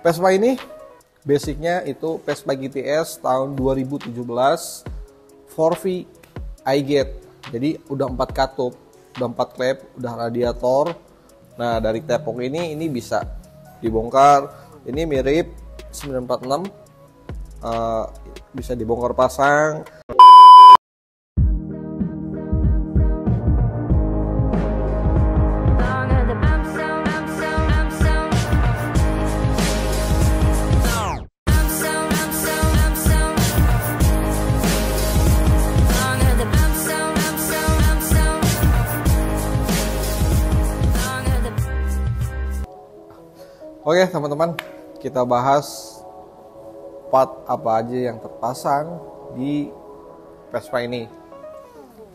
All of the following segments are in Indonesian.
Vespa ini basicnya itu Vespa GTS tahun 2017 4V iGate. Jadi udah 4 katup, udah 4 klep, udah radiator. Nah dari tepok ini bisa dibongkar. Ini mirip 946, bisa dibongkar pasang. Oke teman-teman, kita bahas part apa aja yang terpasang di Vespa ini.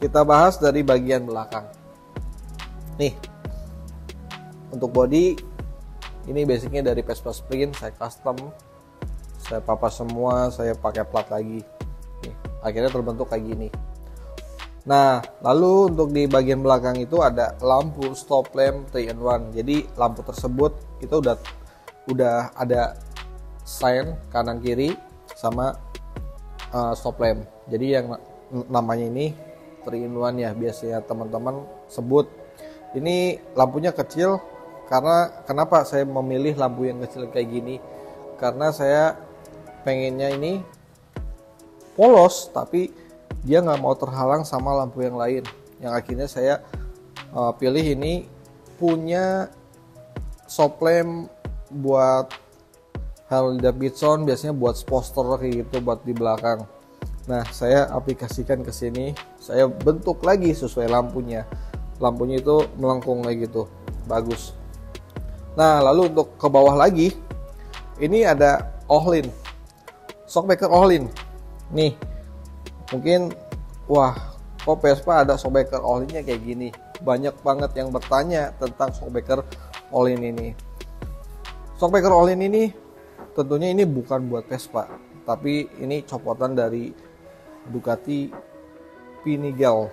Kita bahas dari bagian belakang. Nih, untuk body ini basicnya dari Vespa Sprint, saya custom, saya papas semua, saya pakai plat lagi. Nih, akhirnya terbentuk kayak gini. Nah, lalu untuk di bagian belakang itu ada lampu stop lamp 3-in-1. Jadi lampu tersebut itu udah ada sign kanan kiri sama stop lamp. Jadi yang namanya ini 3-in-1 ya, biasanya teman-teman sebut. Ini lampunya kecil karena kenapa saya memilih lampu yang kecil kayak gini? Karena saya pengennya ini polos tapi dia nggak mau terhalang sama lampu yang lain. Yang akhirnya saya pilih ini punya stop lamp buat Harley Davidson, biasanya buat poster kayak gitu buat di belakang. Nah saya aplikasikan ke sini, saya bentuk lagi sesuai lampunya. Lampunya itu melengkung kayak gitu, bagus. Nah lalu untuk ke bawah lagi, ini ada Ohlin, shockbreaker Ohlin. Nih mungkin wah kok Vespa ada shockbreaker Ohlinnya kayak gini. Banyak banget yang bertanya tentang shockbreaker Ohlin ini. Shockbreaker Ohlin ini tentunya ini bukan buat Vespa, tapi ini copotan dari Ducati Pinigel.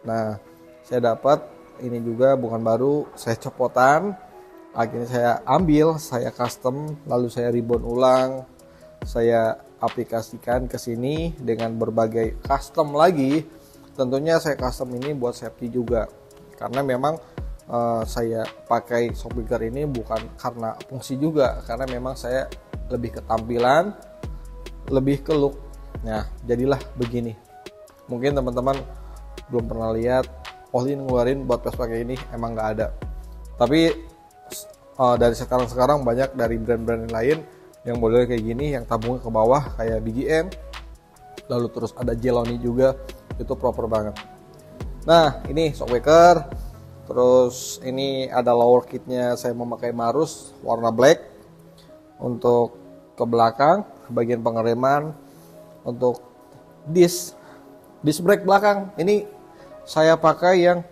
Nah saya dapat ini juga bukan baru, saya copotan. Akhirnya saya ambil, saya custom, lalu saya ribbon ulang, saya aplikasikan ke sini dengan berbagai custom lagi. Tentunya saya custom ini buat safety juga, karena memang saya pakai shockbreaker ini bukan karena fungsi juga, karena memang saya lebih ke tampilan, lebih ke look. Nah jadilah begini. Mungkin teman-teman belum pernah lihat Ohlin ngeluarin buat Vespa kayak ini, emang nggak ada. Tapi dari sekarang banyak dari brand-brand lain yang model kayak gini, yang tabungnya ke bawah kayak BGM, lalu terus ada Jeloni juga, itu proper banget. Nah ini shockbreaker, terus ini ada lower kitnya, saya memakai Marus warna black untuk ke belakang, bagian pengereman. Untuk disc brake belakang ini saya pakai yang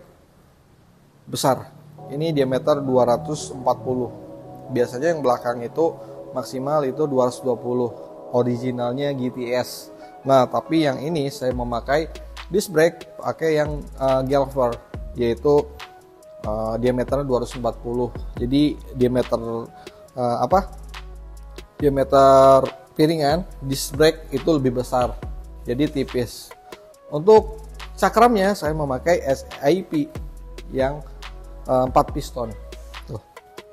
besar, ini diameter 240. Biasanya yang belakang itu maksimal itu 220, originalnya GTS. Nah tapi yang ini saya memakai disc brake pakai yang Gelfer, yaitu diameternya 240. Jadi diameter diameter piringan disc brake itu lebih besar, jadi tipis. Untuk cakramnya saya memakai SIP yang 4 piston tuh.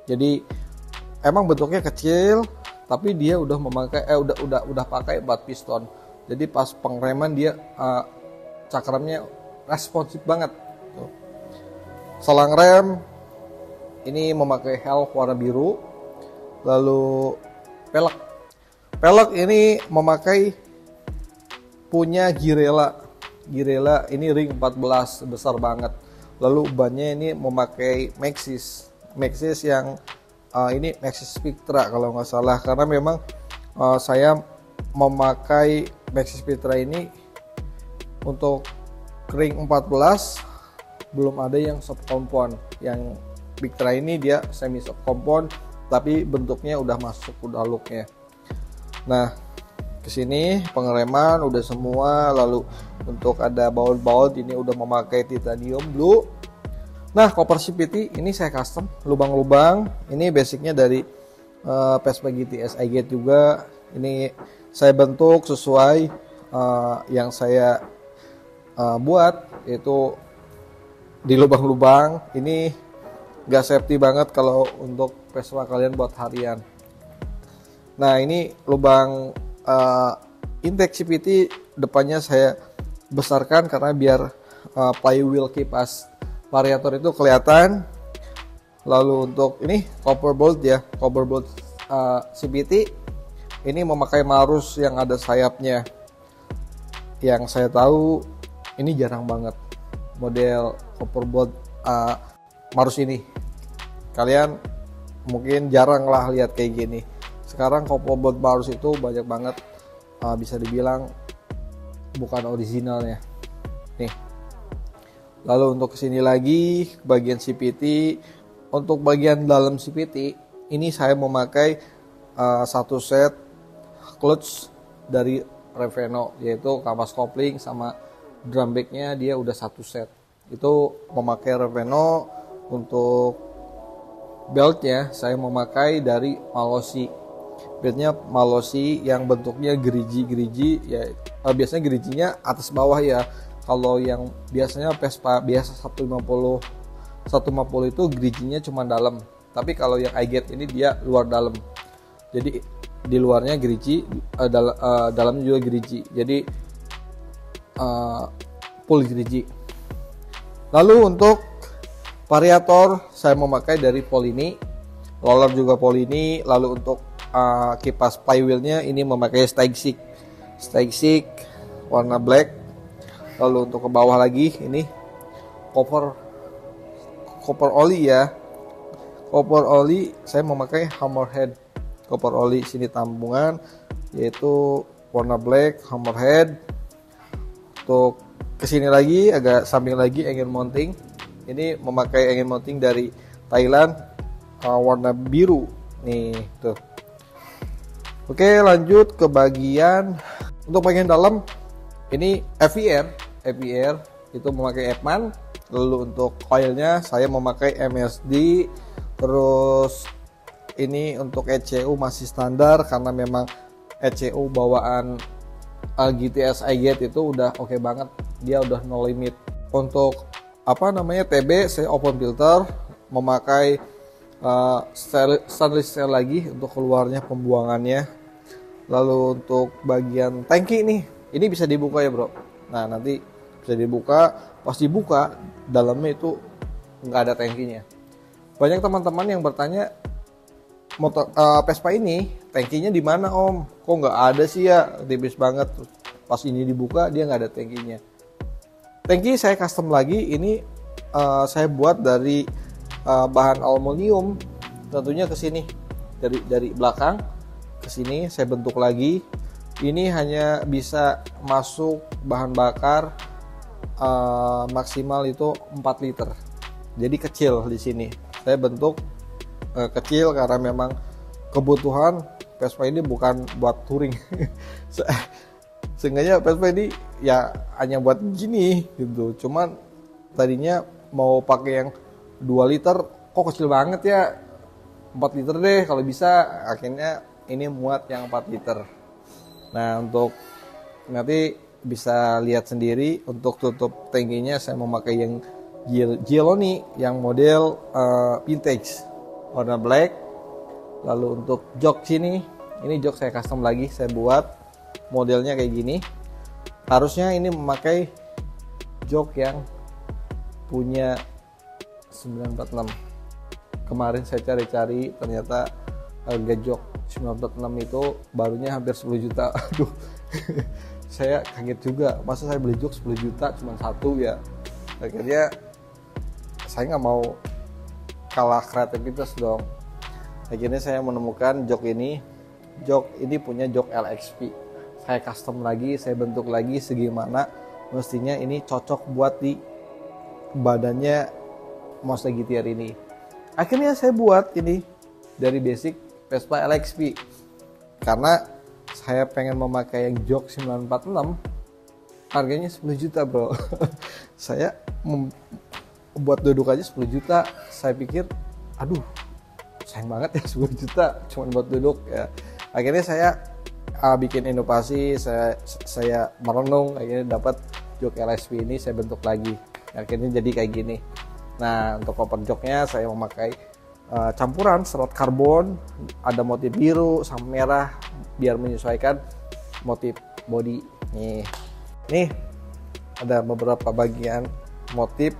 Jadi emang bentuknya kecil, tapi dia udah memakai udah pakai 4 piston. Jadi pas pengereman dia cakramnya responsif banget tuh. Selang rem ini memakai Helm warna biru. Lalu pelek ini memakai punya Girela ini ring 14 besar banget. Lalu bannya ini memakai Maxxis yang ini Maxxis Spectra kalau nggak salah, karena memang saya memakai Maxxis Spectra ini untuk ring 14 belum ada yang subkompon. Yang Spectra ini dia semi subkompon, tapi bentuknya udah masuk, udah looknya. Nah kesini pengereman udah semua, lalu untuk ada baut ini udah memakai titanium blue. Nah cover CVT ini saya custom, lubang-lubang ini basicnya dari Vespa GTS iGate juga. Ini saya bentuk sesuai yang saya buat, yaitu di lubang-lubang. Ini gak safety banget kalau untuk Vespa kalian buat harian. Nah, ini lubang intake CVT depannya saya besarkan karena biar flywheel kipas variator itu kelihatan. Lalu untuk ini copper bolt ya, copper bolt CVT ini memakai Marus yang ada sayapnya. Yang saya tahu ini jarang banget model copper bolt Marus ini. Kalian mungkin jarang lah lihat kayak gini. Sekarang copper bolt Marus itu banyak banget, bisa dibilang bukan originalnya. Nih. Lalu untuk kesini lagi bagian CVT. Untuk bagian dalam CVT ini saya memakai satu set clutch dari Reveno, yaitu kampas kopling sama drum brake-nya dia udah satu set. Itu memakai Reveno. Untuk beltnya saya memakai dari Malossi. Beltnya Malossi yang bentuknya gerigi ya, biasanya gerijinya atas bawah ya. Kalau yang biasanya Vespa biasa 150 itu gerijinya cuma dalam, tapi kalau yang iGate ini dia luar dalam. Jadi di luarnya gerigi, dalamnya juga gerigi. Jadi full gerigi. Lalu untuk variator saya memakai dari Polini, roller juga Polini. Lalu untuk kipas flywheelnya ini memakai Stag-Sig warna black. Lalu untuk ke bawah lagi ini copper oli ya. Copper oli saya memakai Hammerhead copper oli. Sini tambungan yaitu warna black Hammerhead. Untuk kesini lagi agak samping lagi engine mounting. Ini memakai engine mounting dari Thailand warna biru nih tuh. Oke, lanjut ke bagian untuk bagian dalam. Ini FVR itu memakai Epman. Lalu untuk coilnya saya memakai MSD. Terus ini untuk ECU masih standar karena memang ECU bawaan GTS iGate itu udah oke banget, dia udah no limit. Untuk TB saya open filter, memakai stainless steel lagi untuk keluarnya pembuangannya. Lalu untuk bagian tangki ini bisa dibuka ya bro. Nah nanti bisa dibuka, pas dibuka dalamnya itu nggak ada tangkinya. Banyak teman-teman yang bertanya, motor Vespa ini tangkinya di mana om? Kok nggak ada sih ya, tipis banget. Pas ini dibuka dia nggak ada tangkinya. Tangki saya custom lagi, ini saya buat dari bahan aluminium. Tentunya ke sini dari belakang ke sini saya bentuk lagi. Ini hanya bisa masuk bahan bakar maksimal itu 4 liter. Jadi kecil di sini. Saya bentuk kecil karena memang kebutuhan Vespa ini bukan buat touring. Seenggaknya Vespa ini ya hanya buat gini gitu. Cuman tadinya mau pakai yang 2 liter, kok kecil banget ya. 4 liter deh kalau bisa. Akhirnya ini muat yang 4 liter. Nah, untuk nanti bisa lihat sendiri. Untuk tutup tangkinya saya memakai yang Gieloni yang model vintage warna black. Lalu untuk jok sini, ini jok saya custom lagi, saya buat modelnya kayak gini. Harusnya ini memakai jok yang punya 946. Kemarin saya cari-cari ternyata harga jok 946 itu barunya hampir 10 juta. Aduh. Saya kaget juga, masa saya beli jok 10 juta cuma satu ya. Akhirnya saya nggak mau kalah kreativitas dong. Akhirnya saya menemukan jok ini. Jok ini punya jok LXP. Saya custom lagi, saya bentuk lagi segimana mestinya ini cocok buat di badannya Mazda GT-R ini. Akhirnya saya buat ini dari basic Vespa LXP. Karena saya pengen memakai yang jok 946, harganya 10 juta bro. Saya buat duduk aja 10 juta. Saya pikir, aduh sayang banget ya 10 juta cuma buat duduk ya. Akhirnya saya bikin inovasi, saya merenung, akhirnya dapat jok LSP ini saya bentuk lagi, akhirnya jadi kayak gini. Nah, untuk cover joknya saya memakai campuran serat karbon, ada motif biru sama merah biar menyesuaikan motif body. Nih ada beberapa bagian motif.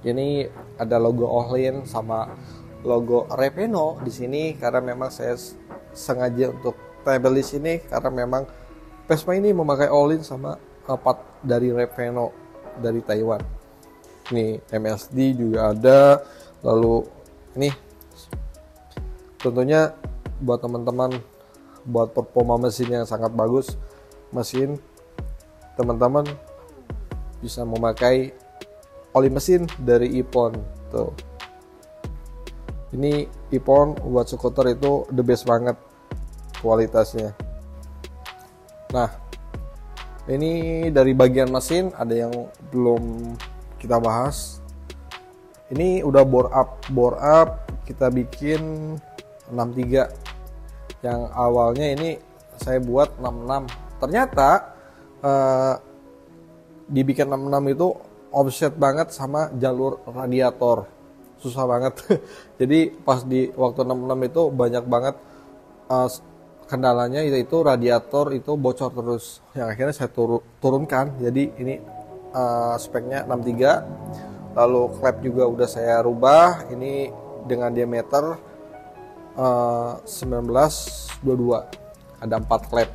Ini ada logo Ohlin sama logo Repeno di sini karena memang saya sengaja untuk tempel di sini karena memang Vespa ini memakai Ohlin sama part dari Repeno dari Taiwan. Ini MSD juga ada. Lalu ini tentunya buat teman-teman buat performa mesin yang sangat bagus, mesin teman-teman bisa memakai oli mesin dari Ippon tuh. Ini Ippon buat skuter itu the best banget kualitasnya. Nah, ini dari bagian mesin ada yang belum kita bahas. Ini udah bore up kita bikin 63. Yang awalnya ini saya buat 66. Ternyata dibikin 66 itu offset banget sama jalur radiator, susah banget. Jadi pas di waktu 66 itu banyak banget kendalanya, yaitu radiator itu bocor terus, yang akhirnya saya turunkan. Jadi ini speknya 63. Lalu klep juga udah saya rubah, ini dengan diameter 1922, ada 4 klep.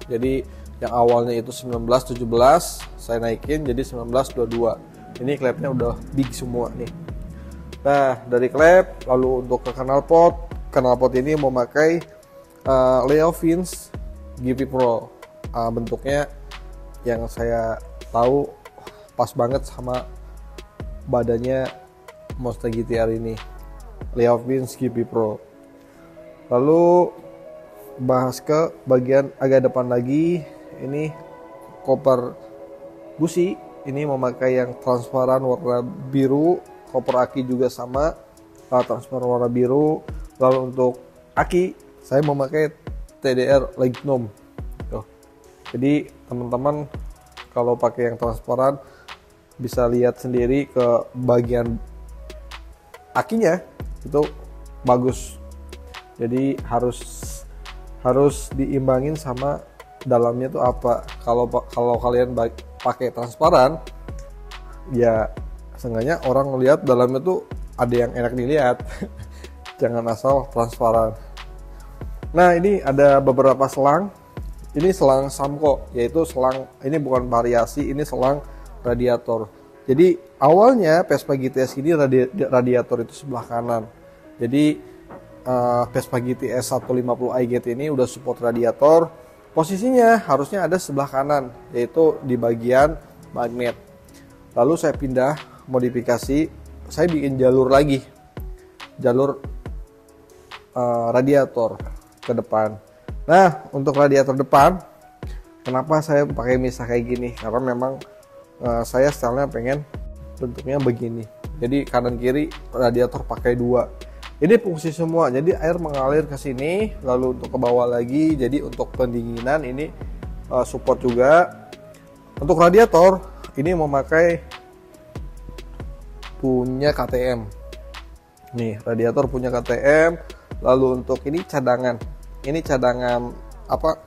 Jadi yang awalnya itu 1917 saya naikin jadi 1922. Ini klepnya udah big semua nih. Nah, dari klep lalu untuk ke knalpot ini memakai Leo Vince GP Pro. Bentuknya yang saya tahu pas banget sama badannya Monster GT-R ini, Leo Vince GP Pro. Lalu bahas ke bagian agak depan lagi, ini koper busi, ini memakai yang transparan warna biru, koper aki juga sama transparan warna biru. Lalu untuk aki saya memakai TDR Lignum. Jadi teman-teman kalau pakai yang transparan bisa lihat sendiri ke bagian akinya itu bagus. Jadi harus diimbangin sama dalamnya tuh apa. Kalau kalian pakai transparan, ya seenggaknya orang ngelihat dalamnya tuh ada yang enak dilihat. Jangan asal transparan. Nah, ini ada beberapa selang. Ini selang Samco, yaitu selang, ini bukan variasi, ini selang radiator. Jadi awalnya Vespa GTS ini radiator itu sebelah kanan. Jadi Vespa GTS 150 iGT ini udah support radiator. Posisinya harusnya ada sebelah kanan, yaitu di bagian magnet. Lalu saya pindah modifikasi, saya bikin jalur lagi, jalur radiator ke depan. Nah, untuk radiator depan, kenapa saya pakai misah kayak gini? Karena memang saya stylenya pengen bentuknya begini. Jadi kanan kiri radiator pakai 2. Ini fungsi semua, jadi air mengalir ke sini, lalu untuk ke bawah lagi. Jadi untuk pendinginan ini support juga. Untuk radiator ini memakai punya KTM. Nih, radiator punya KTM. Lalu untuk ini cadangan. Ini cadangan apa?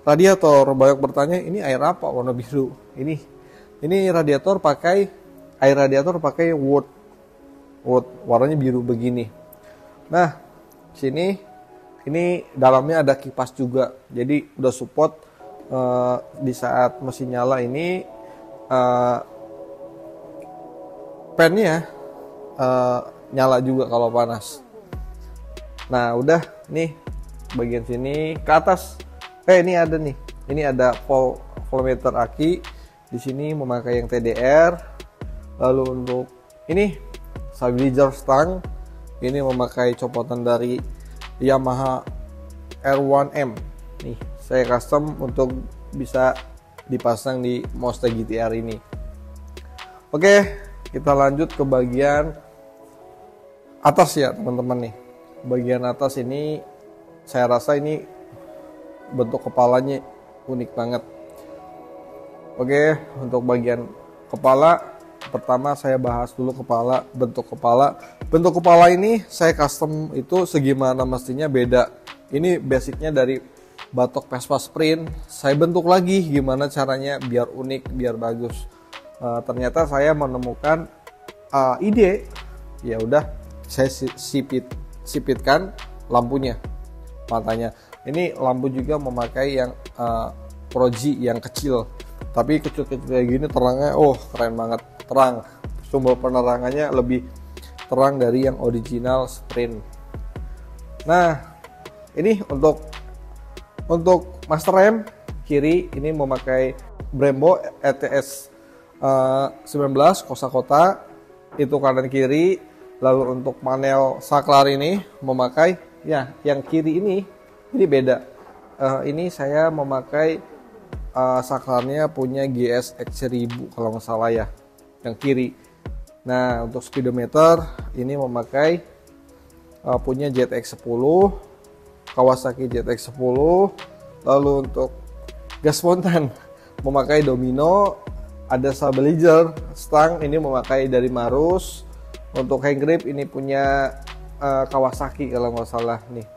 Radiator. Banyak bertanya, ini air apa warna biru? Ini radiator pakai air radiator pakai wood warnanya biru begini. Nah, sini ini dalamnya ada kipas juga. Jadi udah support di saat mesin nyala ini fannya nyala juga kalau panas. Nah, udah nih bagian sini ke atas. Ini ada nih. Ini ada voltmeter aki. Di sini memakai yang TDR. Lalu untuk ini stabilizer stang. Ini memakai copotan dari Yamaha R1M. Nih, saya custom untuk bisa dipasang di Monster GT-R ini. Oke, kita lanjut ke bagian atas ya teman-teman nih. bagian atas ini saya rasa ini bentuk kepalanya unik banget. Oke, untuk bagian kepala, pertama saya bahas dulu kepala, bentuk kepala. Bentuk kepala ini saya custom itu segimana mestinya beda. Ini basicnya dari batok Vespa Sprint, saya bentuk lagi gimana caranya biar unik, biar bagus. Ternyata saya menemukan ide, ya udah saya sipitkan lampunya, matanya. Ini lampu juga memakai yang Proji yang kecil, tapi kecil-kecil kayak gini terangnya, keren banget, terang. Sumber penerangannya lebih terang dari yang original Sprint. Nah, ini untuk master rem kiri ini memakai Brembo ETS 19 kosa-kota, itu kanan kiri. Lalu untuk panel saklar ini memakai yang kiri ini beda. Ini saya memakai saklarnya punya GSX 1000 kalau nggak salah ya, yang kiri. Nah, untuk speedometer ini memakai punya ZX 10, Kawasaki ZX 10. Lalu untuk gas spontan memakai Domino, ada stabilizer stang ini memakai dari Marus. Untuk hand grip ini punya Kawasaki kalau nggak salah nih.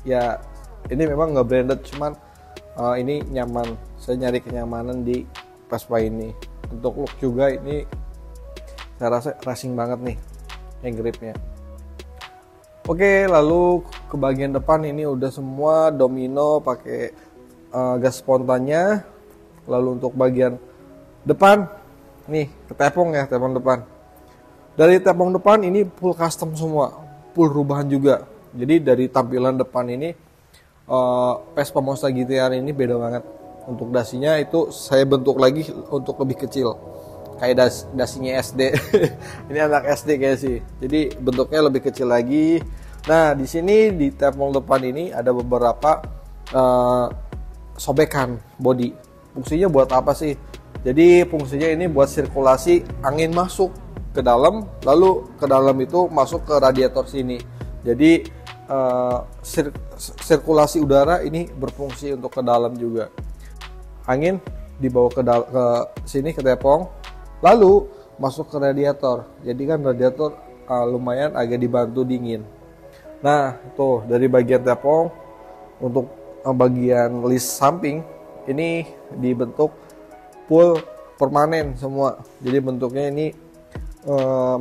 Ya, ini memang nggak branded, cuman ini nyaman. Saya nyari kenyamanan di Vespa ini. Untuk look juga ini saya rasa racing banget nih hand gripnya. Oke, lalu ke bagian depan ini udah semua Domino pakai gas spontannya. Lalu untuk bagian depan nih ketepong ya, tepong depan. Dari tepong depan ini full custom semua, full rubahan juga. Jadi dari tampilan depan ini Vespa Monster GT-R ini beda banget. Untuk dasinya itu saya bentuk lagi untuk lebih kecil, kayak dasinya SD. Ini anak SD kayak sih. Jadi bentuknya lebih kecil lagi. Nah, di sini di tepung depan ini ada beberapa sobekan bodi. Fungsinya buat apa sih? Jadi fungsinya ini buat sirkulasi angin masuk ke dalam, lalu ke dalam itu masuk ke radiator sini. Jadi sirkulasi udara ini berfungsi untuk ke dalam juga. Angin dibawa ke sini ke tepung, lalu masuk ke radiator. Jadi kan radiator lumayan agak dibantu dingin. Nah, tuh dari bagian tepung untuk bagian list samping ini dibentuk full permanen semua. Jadi bentuknya ini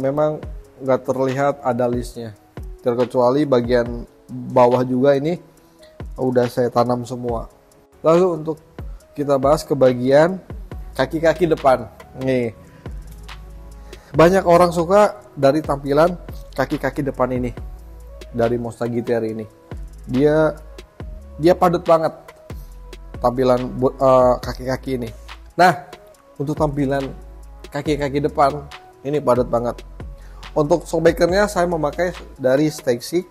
memang nggak terlihat ada listnya, terkecuali bagian bawah juga ini udah saya tanam semua. Lalu untuk kita bahas ke bagian kaki-kaki depan nih, banyak orang suka dari tampilan kaki-kaki depan ini dari Monster GT-R ini. Dia padat banget tampilan kaki-kaki ini. Nah, untuk tampilan kaki-kaki depan ini padat banget. Untuk shockbreakernya saya memakai dari Stexik,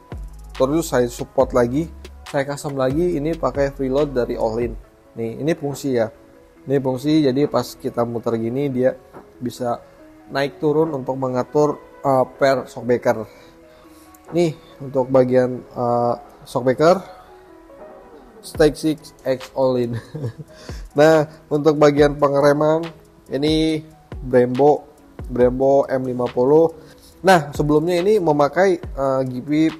terus saya support lagi, saya custom lagi ini pakai freeload dari All-in. Nih, ini fungsi ya. Ini fungsi, jadi pas kita muter gini dia bisa naik turun untuk mengatur per shockbreaker. Nih, untuk bagian shockbreaker Stexik X All-in. Nah, untuk bagian pengereman ini Brembo M50. Nah, sebelumnya ini memakai GP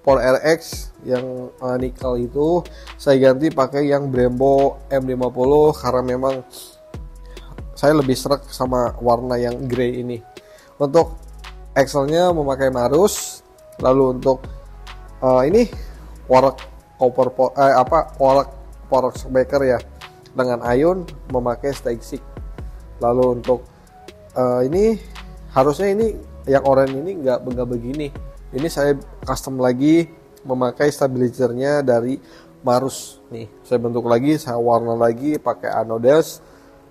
Power RX yang nikel itu, saya ganti pakai yang Brembo M50 karena memang saya lebih serak sama warna yang grey ini. Untuk axle-nya memakai Marus. Lalu untuk ini Power shockbreaker ya dengan Ion memakai Stexik. Lalu untuk ini harusnya ini yang oranye ini nggak begini. Ini saya custom lagi memakai stabilizernya dari Marus. Nih, saya bentuk lagi, saya warna lagi pakai anodes.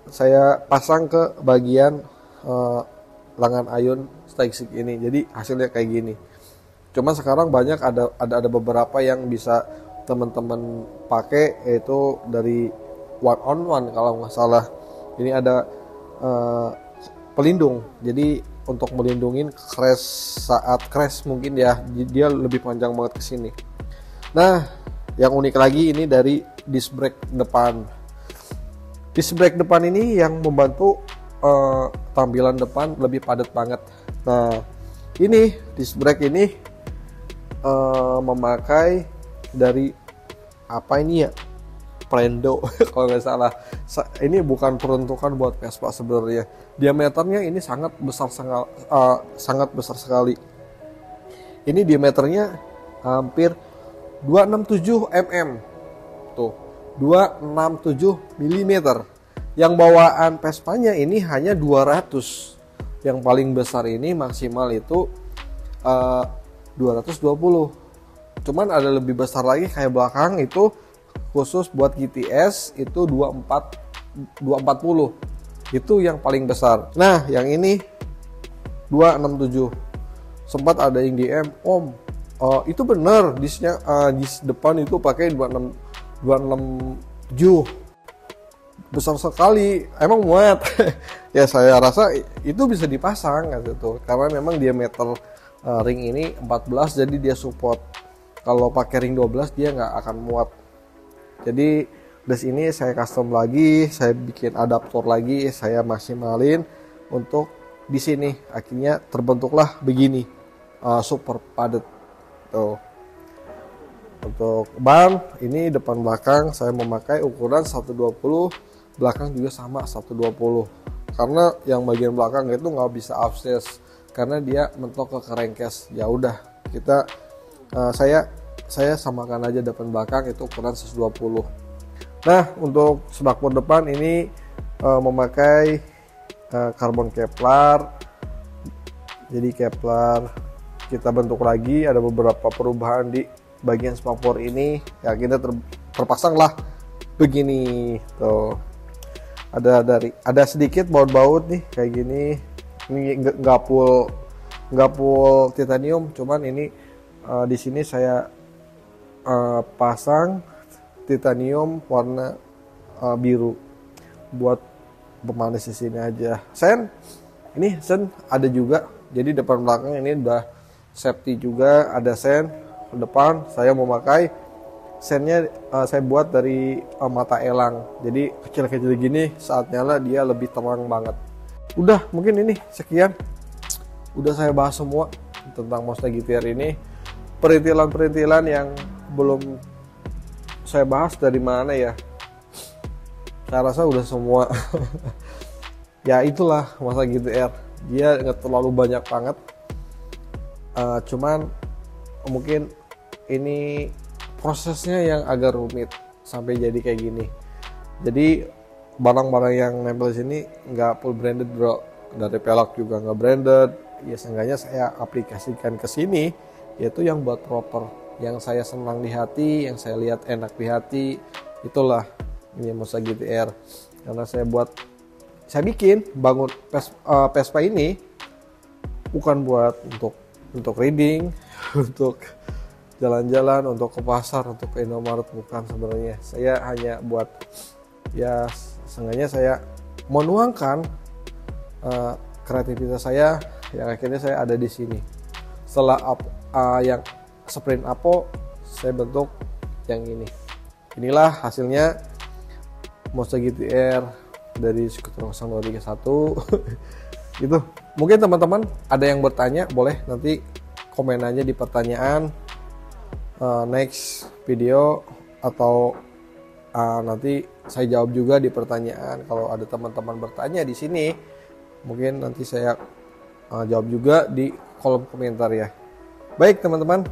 Saya pasang ke bagian lengan Ion Stexik ini. Jadi hasilnya kayak gini. Cuma sekarang banyak ada beberapa yang bisa teman-teman pakai, yaitu dari one on one kalau nggak salah. Ini ada pelindung. Jadi untuk melindungi crash saat crash mungkin ya, dia lebih panjang banget ke sini. Nah, yang unik lagi ini dari disc brake depan. Disc brake depan ini yang membantu tampilan depan lebih padat banget. Nah, ini disc brake ini memakai dari apa ini ya, Prendo kalau nggak salah. Ini bukan peruntukan buat Vespa sebenarnya. Diameternya ini sangat besar sekali. Ini diameternya hampir 267 mm. Tuh, 267 mm. Yang bawaan Vespanya ini hanya 200. Yang paling besar ini maksimal itu 220. Cuman ada lebih besar lagi kayak belakang itu khusus buat GTS itu 240. Itu yang paling besar. Nah, yang ini 267. Sempat ada yang DM, "Om, itu bener disnya dis depan itu pakai 267. Besar sekali, emang muat." Ya saya rasa itu bisa dipasang gitu, karena memang diameter ring ini 14, jadi dia support. Kalau pakai ring 12 dia nggak akan muat. Jadi des ini saya custom lagi, saya bikin adaptor lagi, saya maksimalin untuk di sini. Akhirnya terbentuklah begini, super padat. Tuh. Untuk ban ini depan belakang saya memakai ukuran 120, belakang juga sama 120. Karena yang bagian belakang itu nggak bisa akses karena dia mentok ke kerengkes. Ya udah, kita saya samakan aja depan belakang itu ukuran 120. Nah, untuk spakbor depan ini memakai karbon Kevlar. Jadi Kevlar kita bentuk lagi, ada beberapa perubahan di bagian spakbor ini. Ya kita terpasang lah begini tuh. Ada sedikit baut-baut nih kayak gini. Ini nggak full titanium, cuman ini di sini saya pasang titanium warna biru buat pemanis di sini aja. Sen ada juga. Jadi depan belakang ini udah safety juga, ada sen depan. Saya memakai sennya saya buat dari mata elang. Jadi kecil-kecil gini, saat nyala dia lebih terang banget. Udah, mungkin ini sekian. Udah saya bahas semua tentang Monster GT-R ini. Perintilan-perintilan yang belum saya bahas dari mana ya, saya rasa udah semua. Ya itulah Monster GT-R, dia nggak terlalu banyak banget, cuman mungkin ini prosesnya yang agak rumit sampai jadi kayak gini. Jadi barang-barang yang nempel di sini nggak full branded bro, dari pelak juga nggak branded. Ya seenggaknya saya aplikasikan ke sini, yaitu yang buat proper, yang saya senang di hati, yang saya lihat enak di hati. Itulah ini Monster GT-R. Karena saya bikin bangun Vespa ini bukan buat untuk reading, untuk jalan-jalan, untuk ke pasar, untuk ke Indomaret, bukan sebenarnya. Saya hanya buat ya seenggaknya saya menuangkan kreativitas saya, yang akhirnya saya ada di sini. Setelah yang sprint Apo, saya bentuk yang ini. Inilah hasilnya Monster GT-R dari skuter 0231. Gitu. Mungkin teman-teman ada yang bertanya, boleh nanti komen aja di pertanyaan next video, atau nanti saya jawab juga di pertanyaan. Kalau ada teman-teman bertanya di sini, mungkin nanti saya jawab juga di kolom komentar ya. Baik teman-teman,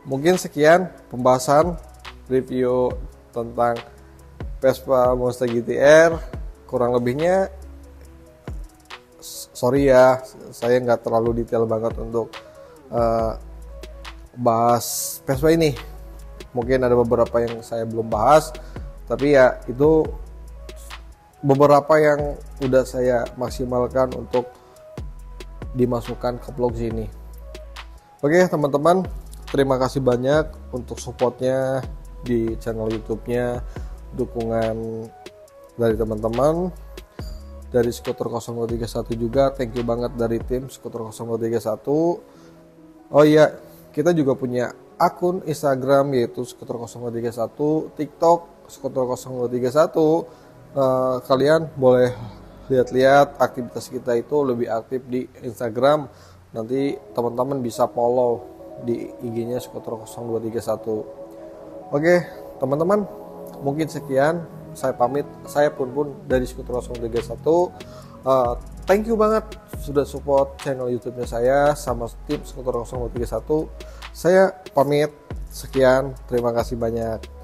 mungkin sekian pembahasan review tentang Vespa Monster GT-R. Kurang lebihnya sorry ya, saya nggak terlalu detail banget untuk bahas Vespa ini. Mungkin ada beberapa yang saya belum bahas, tapi ya itu beberapa yang udah saya maksimalkan untuk dimasukkan ke vlog sini. Oke teman-teman, terima kasih banyak untuk supportnya di channel YouTube-nya, dukungan dari teman-teman. dari Skuter 0231 juga. Thank you banget dari tim Skuter 0231. Oh iya, kita juga punya akun Instagram yaitu Skuter 0231, TikTok Skuter 0231. Kalian boleh lihat-lihat aktivitas kita itu lebih aktif di Instagram. Nanti teman-teman bisa follow di IG-nya Skuter 0231. Oke, teman-teman, mungkin sekian. Saya pamit. Saya pun dari Skuter 0231. Thank you banget sudah support channel YouTube-nya saya sama tim Skuter 0231. Saya pamit. Sekian. Terima kasih banyak.